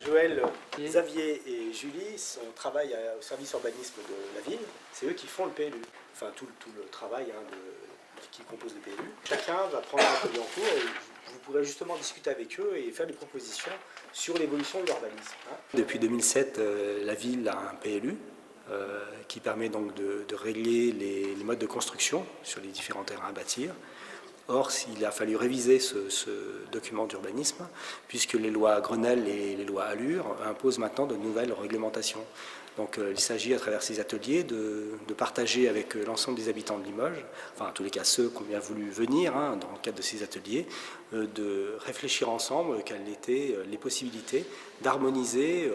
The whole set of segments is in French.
Joël, Xavier et Julie travaillent au service urbanisme de la ville. C'est eux qui font le PLU, enfin tout le travail qui compose le PLU. Chacun va prendre un atelier en cours et vous pourrez justement discuter avec eux et faire des propositions sur l'évolution de l'urbanisme. Depuis 2007, la ville a un PLU qui permet donc de régler les modes de construction sur les différents terrains à bâtir. Or, il a fallu réviser ce document d'urbanisme, puisque les lois Grenelle et les lois Allure imposent maintenant de nouvelles réglementations. Donc il s'agit à travers ces ateliers de partager avec l'ensemble des habitants de Limoges, enfin en tous les cas ceux qui ont bien voulu venir dans le cadre de ces ateliers, de réfléchir ensemble quelles étaient les possibilités d'harmoniser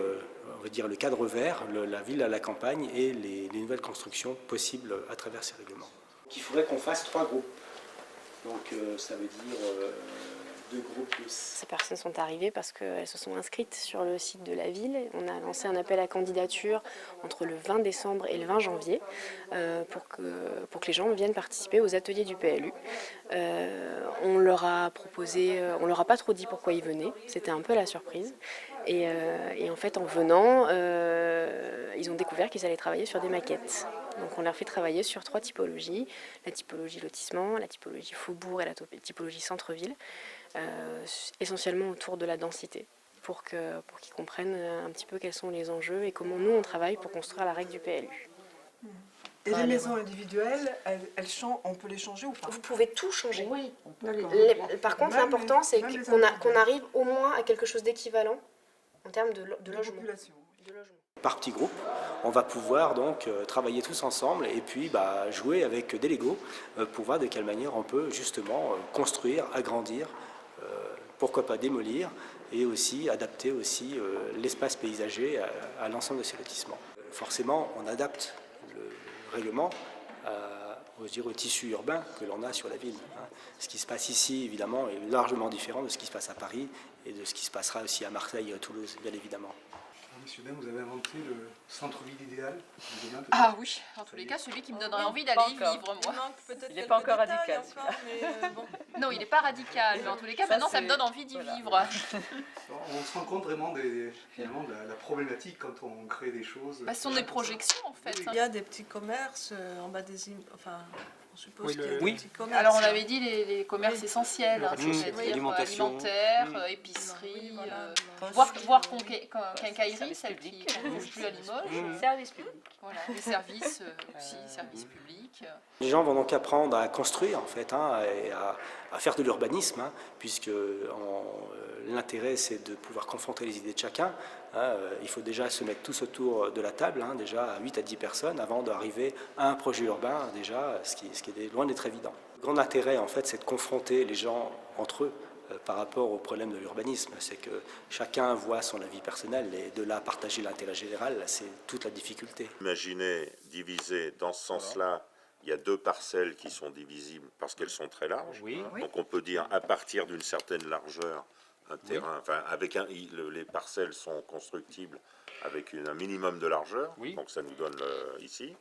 on va dire le cadre vert, la ville à la campagne et les nouvelles constructions possibles à travers ces règlements. Il faudrait qu'on fasse 3 groupes. Donc ça veut dire 2 groupes de... Ces personnes sont arrivées parce qu'elles se sont inscrites sur le site de la ville. On a lancé un appel à candidature entre le 20 décembre et le 20 janvier pour que les gens viennent participer aux ateliers du PLU. On leur a proposé, on leur a pas trop dit pourquoi ils venaient, c'était un peu la surprise. Et en fait en venant, ils ont découvert qu'ils allaient travailler sur des maquettes. Donc on leur fait travailler sur 3 typologies, la typologie lotissement, la typologie faubourg et la typologie centre-ville, essentiellement autour de la densité, pour qu'ils comprennent un petit peu quels sont les enjeux et comment nous on travaille pour construire la règle du PLU. Et les maisons individuelles, on peut les changer ou pas? Vous pouvez tout changer. Oui. Par contre, l'important c'est qu'on arrive au moins à quelque chose d'équivalent en termes de logement. Par petits groupes, on va pouvoir donc travailler tous ensemble et puis jouer avec des Legos pour voir de quelle manière on peut justement construire, agrandir, pourquoi pas démolir et aussi adapter aussi l'espace paysager à l'ensemble de ces lotissements. Forcément, on adapte le règlement au tissu urbain que l'on a sur la ville. Ce qui se passe ici, évidemment, est largement différent de ce qui se passe à Paris et de ce qui se passera aussi à Marseille et à Toulouse, bien évidemment. Monsieur Dain, vous avez inventé le centre-ville idéal de demain, Ah oui, en tous les cas, celui qui me donnerait envie d'aller y vivre, moi. Il n'est pas encore radical. Bon. Non, il n'est pas radical, mais en tous les cas, maintenant, ça me donne envie d'y vivre. On se rend compte vraiment finalement de la problématique quand on crée des choses. Ce sont des projections, en fait. Il y a des petits commerces en bas des immeubles, enfin... On suppose qu'il y a des petits commerces. Alors on avait dit les commerces essentiels, c'est-à-dire alimentation, épicerie, voire quincaillerie, celle qui ne bouge plus à Limoges. Service public. Voilà, les services aussi, services publics. Les gens vont donc apprendre à construire en fait, et à faire de l'urbanisme, puisque l'intérêt c'est de pouvoir confronter les idées de chacun. Il faut déjà se mettre tous autour de la table, déjà à 8 à 10 personnes, avant d'arriver à un projet urbain, déjà, ce qui est loin d'être évident. Le grand intérêt en fait c'est de confronter les gens entre eux par rapport au problème de l'urbanisme, c'est que chacun voit son avis personnel et de là partager l'intérêt général, c'est toute la difficulté. Imaginez diviser dans ce sens-là, il y a 2 parcelles qui sont divisibles parce qu'elles sont très larges. Oui. Donc on peut dire à partir d'une certaine largeur, un terrain, enfin avec les parcelles sont constructibles avec un minimum de largeur, donc ça nous donne ici.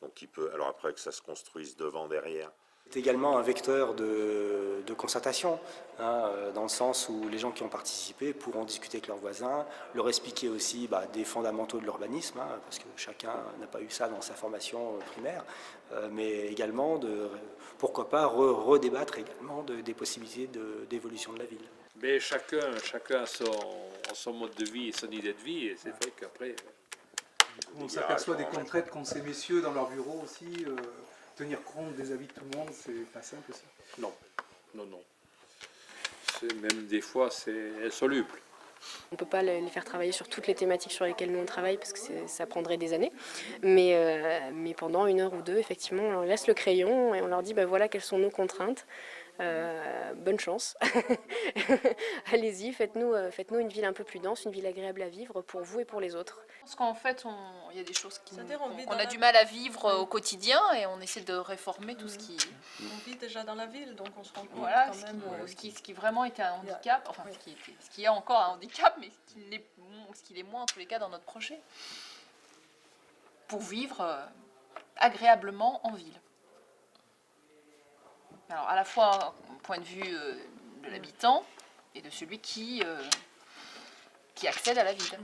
Donc qui peut, alors après que ça se construise devant, derrière. C'est également un vecteur de concertation, dans le sens où les gens qui ont participé pourront discuter avec leurs voisins, leur expliquer aussi des fondamentaux de l'urbanisme, parce que chacun n'a pas eu ça dans sa formation primaire, mais également pourquoi pas redébattre également des possibilités d'évolution de la ville. Mais chacun a son mode de vie et son idée de vie, et c'est vrai qu'après... On s'aperçoit des contraintes qu'ont ces messieurs dans leur bureau aussi. Tenir compte des avis de tout le monde, c'est pas simple aussi. Non. Même des fois, c'est insoluble. On ne peut pas les faire travailler sur toutes les thématiques sur lesquelles nous on travaille parce que ça prendrait des années. Mais pendant 1 heure ou 2, effectivement, on leur laisse le crayon et on leur dit voilà quelles sont nos contraintes. Bonne chance. Allez-y, faites-nous une ville un peu plus dense, une ville agréable à vivre pour vous et pour les autres. Parce qu'en fait, il y a des choses qu'on a du mal à vivre au quotidien et on essaie de réformer tout ce qui... On vit déjà dans la ville, donc on se rend compte voilà, quand même... ce qui vraiment était un handicap, enfin ce qui est encore un handicap, mais ce qui l'est moins en tous les cas dans notre projet. Pour vivre agréablement en ville. Alors à la fois au point de vue de l'habitant et de celui qui qui accèdent à la ville.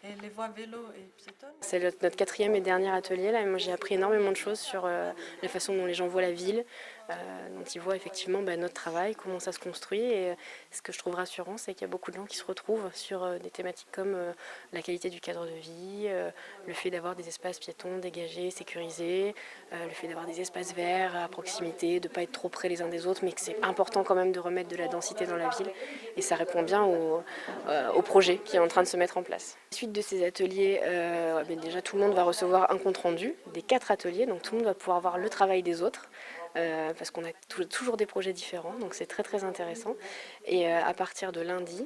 Et les voies vélo et piétonnes? C'est notre quatrième et dernier atelier. Là. Moi, j'ai appris énormément de choses sur la façon dont les gens voient la ville, dont ils voient effectivement notre travail, comment ça se construit. Et ce que je trouve rassurant, c'est qu'il y a beaucoup de gens qui se retrouvent sur des thématiques comme la qualité du cadre de vie, le fait d'avoir des espaces piétons dégagés, sécurisés, le fait d'avoir des espaces verts à proximité, de ne pas être trop près les uns des autres, mais que c'est important quand même de remettre de la densité dans la ville. Et ça répond bien au projet qui est en train de se mettre en place. Suite de ces ateliers, déjà tout le monde va recevoir un compte-rendu des 4 ateliers, donc tout le monde va pouvoir voir le travail des autres, parce qu'on a toujours des projets différents, donc c'est très très intéressant. Et à partir de lundi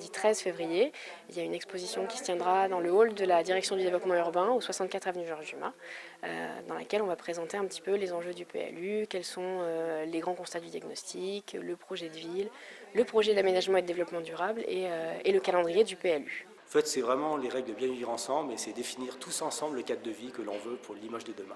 13 février, il y a une exposition qui se tiendra dans le hall de la direction du développement urbain, au 64 avenue Georges Dumas, dans laquelle on va présenter un petit peu les enjeux du PLU, quels sont les grands constats du diagnostic, le projet de ville, le projet d'aménagement et de développement durable et le calendrier du PLU. En fait, c'est vraiment les règles de bien vivre ensemble et c'est définir tous ensemble le cadre de vie que l'on veut pour Limoges de demain.